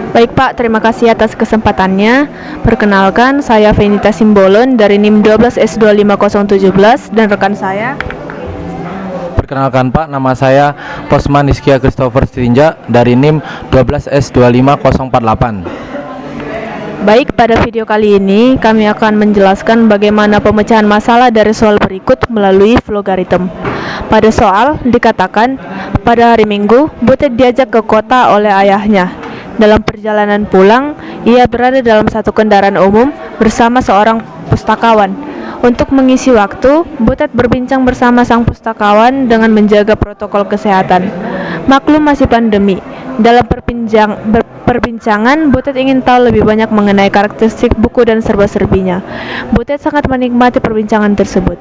Baik Pak, terima kasih atas kesempatannya. Perkenalkan, saya Venita Simbolon dari NIM 12S25017 dan rekan saya. Perkenalkan Pak, nama saya Posman Rizkia Christopher Sitinja dari NIM 12S25048. Baik, pada video kali ini kami akan menjelaskan bagaimana pemecahan masalah dari soal berikut melalui logaritma. Pada soal dikatakan, pada hari Minggu, Butet diajak ke kota oleh ayahnya. Dalam perjalanan pulang, ia berada dalam satu kendaraan umum bersama seorang pustakawan. Untuk mengisi waktu, Butet berbincang bersama sang pustakawan dengan menjaga protokol kesehatan. Maklum masih pandemi. Dalam perbincangan, Butet ingin tahu lebih banyak mengenai karakteristik buku dan serba-serbinya. Butet sangat menikmati perbincangan tersebut.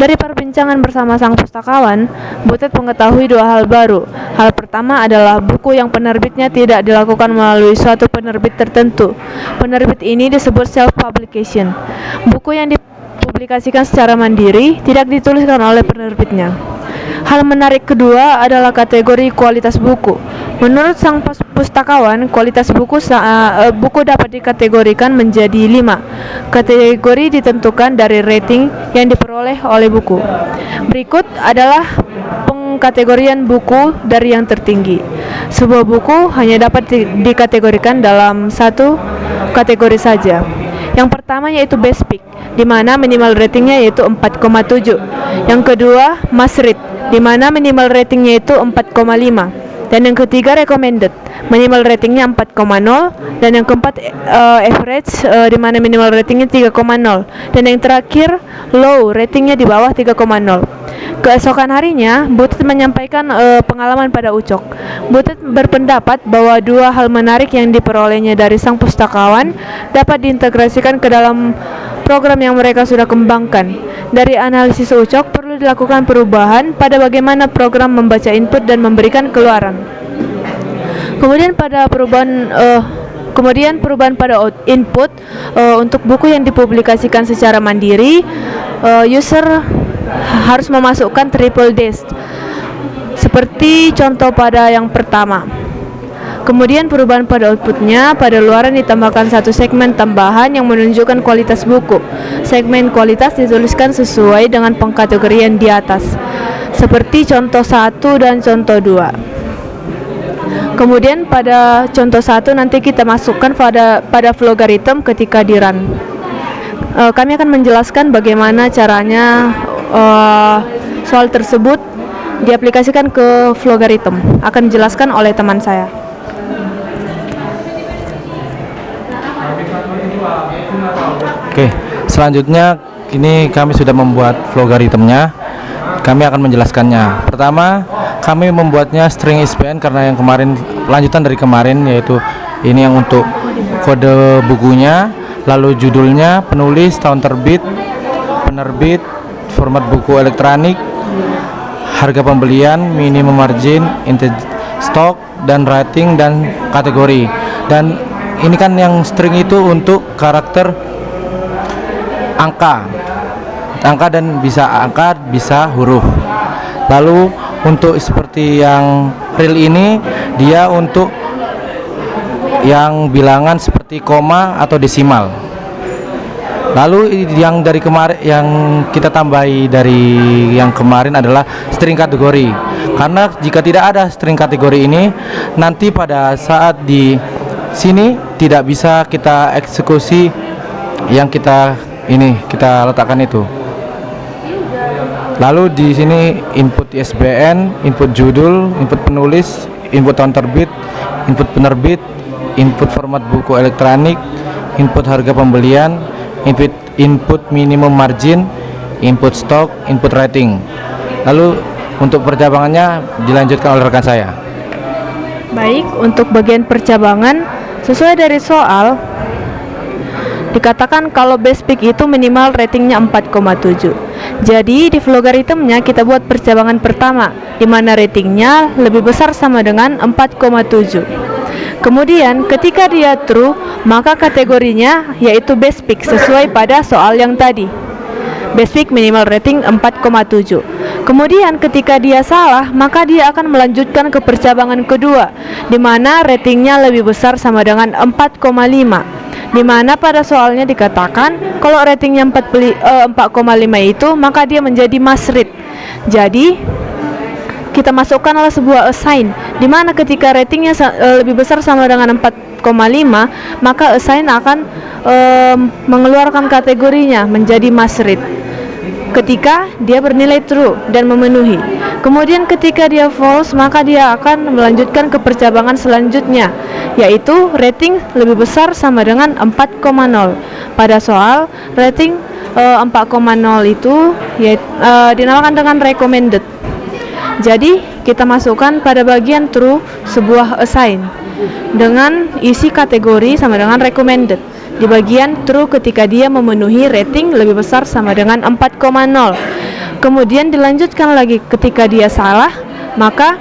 Dari perbincangan bersama sang pustakawan, Butet mengetahui dua hal baru. Hal pertama adalah buku yang penerbitnya tidak dilakukan melalui suatu penerbit tertentu. Penerbit ini disebut self-publication. Buku yang dipublikasikan secara mandiri tidak dituliskan oleh penerbitnya. Hal menarik kedua adalah kategori kualitas buku. Menurut sang pustakawan, kualitas buku dapat dikategorikan menjadi 5. Kategori ditentukan dari rating yang diperoleh oleh buku. Berikut adalah pengkategorian buku dari yang tertinggi. Sebuah buku hanya dapat dikategorikan dalam satu kategori saja. Yang pertama yaitu best pick, di mana minimal ratingnya yaitu 4,7. Yang kedua, must read, di mana minimal ratingnya itu 4,5. Dan yang ketiga recommended, minimal ratingnya 4,0. Dan yang keempat average, di mana minimal ratingnya 3,0. Dan yang terakhir low, ratingnya di bawah 3,0. Keesokan harinya, Butet menyampaikan pengalaman pada Ucok. Butet berpendapat bahwa dua hal menarik yang diperolehnya dari sang pustakawan dapat diintegrasikan ke dalam program yang mereka sudah kembangkan. Dari analisis Ucok, perlu dilakukan perubahan pada bagaimana program membaca input dan memberikan keluaran. Kemudian pada perubahan pada input, untuk buku yang dipublikasikan secara mandiri, user harus memasukkan triple dash seperti contoh pada yang pertama. Kemudian perubahan pada outputnya, pada luaran ditambahkan satu segmen tambahan yang menunjukkan kualitas buku. Segmen kualitas dituliskan sesuai dengan pengkategorian di atas, seperti contoh 1 dan contoh 2. Kemudian pada contoh 1 nanti kita masukkan pada logaritma ketika di run. Kami akan menjelaskan bagaimana caranya soal tersebut diaplikasikan ke logaritma. Akan dijelaskan oleh teman saya. Oke, selanjutnya ini kami sudah membuat logaritmnya. Kami akan menjelaskannya. Pertama, kami membuatnya string ISBN karena yang kemarin, lanjutan dari kemarin, yaitu ini yang untuk kode bukunya, lalu judulnya, penulis, tahun terbit, penerbit, format buku elektronik, harga pembelian, minimum margin, stok, dan rating dan kategori. Dan ini kan yang string itu untuk karakter angka dan bisa angka, bisa huruf. Lalu untuk seperti yang real ini, dia untuk yang bilangan seperti koma atau desimal. Lalu yang dari kemarin, yang kita tambahi dari yang kemarin adalah string kategori. Karena jika tidak ada string kategori ini, nanti pada saat di sini tidak bisa kita eksekusi yang kita letakkan itu. Lalu di sini input ISBN, input judul, input penulis, input tahun terbit, input penerbit, input format buku elektronik, input harga pembelian, input minimum margin, input stok, input rating. Lalu untuk percabangannya dilanjutkan oleh rekan saya. Baik, untuk bagian percabangan, sesuai dari soal dikatakan kalau best pick itu minimal ratingnya 4,7. Jadi di logaritmnya kita buat percabangan pertama, di mana ratingnya lebih besar sama dengan 4,7. Kemudian ketika dia true, maka kategorinya yaitu best pick sesuai pada soal yang tadi. Best pick minimal rating 4,7. Kemudian ketika dia salah, maka dia akan melanjutkan ke percabangan kedua, di mana ratingnya lebih besar sama dengan 4,5. Di mana pada soalnya dikatakan kalau ratingnya 4,5 itu, maka dia menjadi must read. Jadi kita masukkanlah sebuah assign, di mana ketika ratingnya lebih besar sama dengan 4,5, maka assign akan mengeluarkan kategorinya menjadi must read ketika dia bernilai true dan memenuhi. Kemudian ketika dia false, maka dia akan melanjutkan ke percabangan selanjutnya, yaitu rating lebih besar sama dengan 4,0. Pada soal rating 4,0 itu dinamakan dengan recommended. Jadi kita masukkan pada bagian true sebuah assign dengan isi kategori sama dengan recommended di bagian true ketika dia memenuhi rating lebih besar sama dengan 4,0. Kemudian dilanjutkan lagi ketika dia salah, maka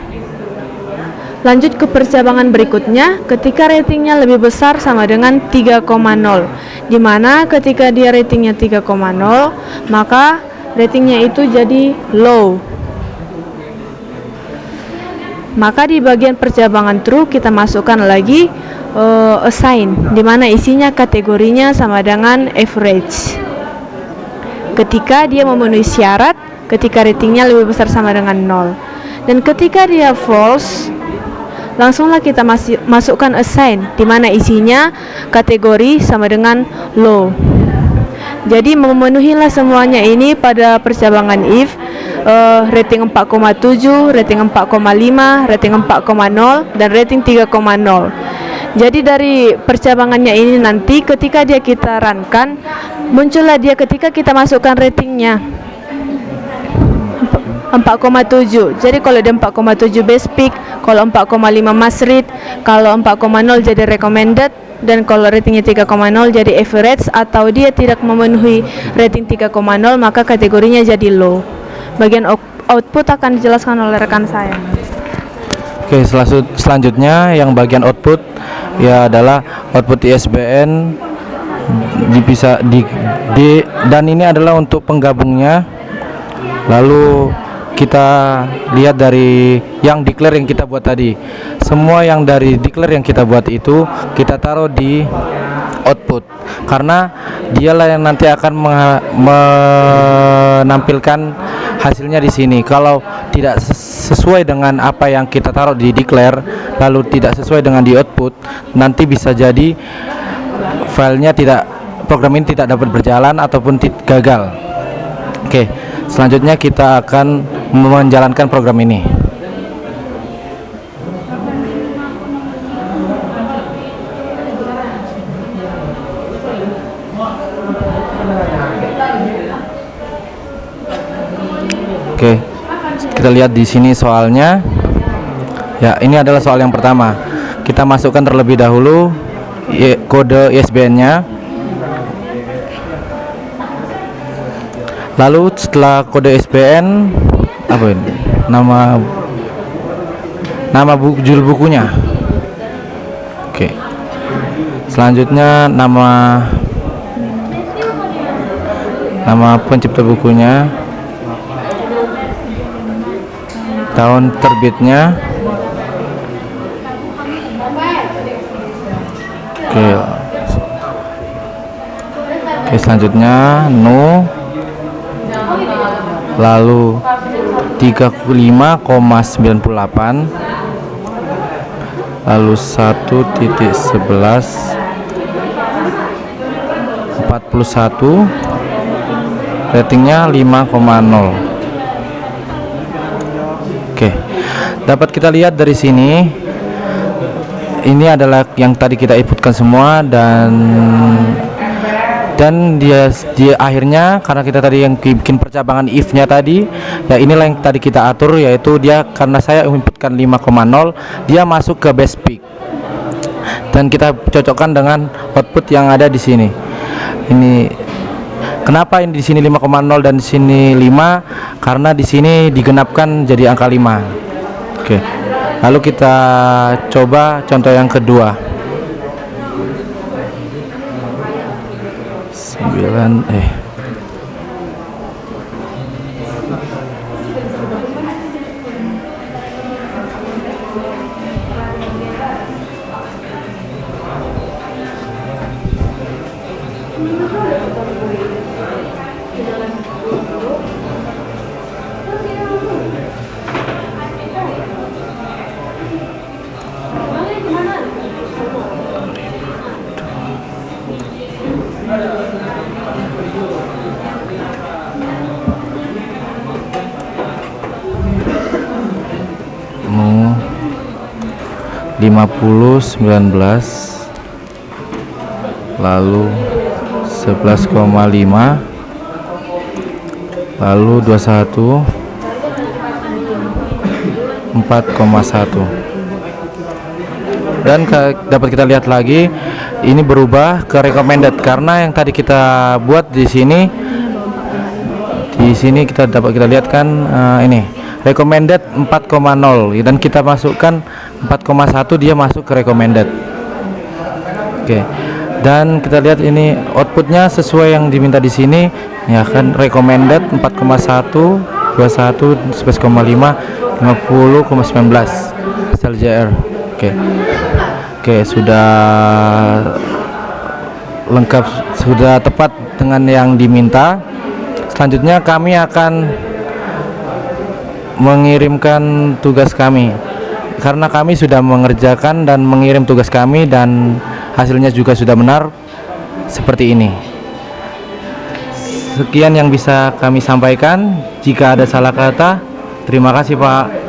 lanjut ke percabangan berikutnya ketika ratingnya lebih besar sama dengan 3,0, di mana ketika dia ratingnya 3,0, maka ratingnya itu jadi low. Maka di bagian percabangan true kita masukkan lagi assign, di mana isinya kategorinya sama dengan average. Ketika dia memenuhi syarat, ketika ratingnya lebih besar sama dengan 0. Dan ketika dia false, langsunglah kita masukkan assign, di mana isinya kategori sama dengan low. Jadi memenuhilah semuanya ini pada percabangan if, rating 4,7, rating 4,5, rating 4,0, dan rating 3,0. Jadi dari percabangannya ini nanti ketika dia kita runkan, muncullah dia ketika kita masukkan ratingnya 4,7. Jadi kalau dia 4,7 best pick, kalau 4,5 must read, kalau 4,0 jadi recommended, dan kalau ratingnya 3,0 jadi average, atau dia tidak memenuhi rating 3,0 maka kategorinya jadi low. Bagian output akan dijelaskan oleh rekan saya. Oke, selanjutnya yang bagian output ya adalah output ISBN dipisah dan ini adalah untuk penggabungnya. Lalu kita lihat dari yang declare yang kita buat tadi. Semua yang dari declare yang kita buat itu kita taruh di output, karena dialah yang nanti akan menampilkan hasilnya di sini. Kalau tidak sesuai dengan apa yang kita taruh di declare, lalu tidak sesuai dengan di output, nanti bisa jadi filenya program ini tidak dapat berjalan ataupun gagal. Oke, selanjutnya kita akan menjalankan program ini. Oke, kita lihat di sini soalnya. Ya, ini adalah soal yang pertama. Kita masukkan terlebih dahulu kode ISBN-nya. Lalu setelah kode ISBN, apa ini? Nama judul bukunya. Oke. Selanjutnya nama pencipta bukunya, tahun terbitnya. Oke, selanjutnya no, lalu 35,98, lalu 1.11 41, ratingnya 5,0. Oke, dapat kita lihat dari sini. Ini adalah yang tadi kita inputkan semua, dan dia akhirnya karena kita tadi yang bikin percabangan if-nya tadi, ya inilah yang tadi kita atur, yaitu dia karena saya inputkan 5,0, dia masuk ke best pick. Dan kita cocokkan dengan output yang ada di sini. Ini kenapa ini di sini 5,0 dan di sini 5? Karena di sini digenapkan jadi angka 5. Oke. Lalu kita coba contoh yang kedua. 9 19, lalu 11,5, lalu 21, 4,1. Dan dapat kita lihat lagi ini berubah ke recommended karena yang tadi kita buat di sini kita dapat kita lihat kan ini recommended 4,0 dan kita masukkan 4,1, dia masuk ke recommended. Oke. Dan kita lihat ini outputnya sesuai yang diminta di sini ya kan, recommended 4,1, 21, 11,5, 50,19 SLJR. Oke, sudah lengkap, sudah tepat dengan yang diminta. Selanjutnya kami akan mengirimkan tugas kami karena kami sudah mengerjakan dan mengirim tugas kami dan hasilnya juga sudah benar seperti ini. Sekian yang bisa kami sampaikan. Jika ada salah kata, terima kasih Pak.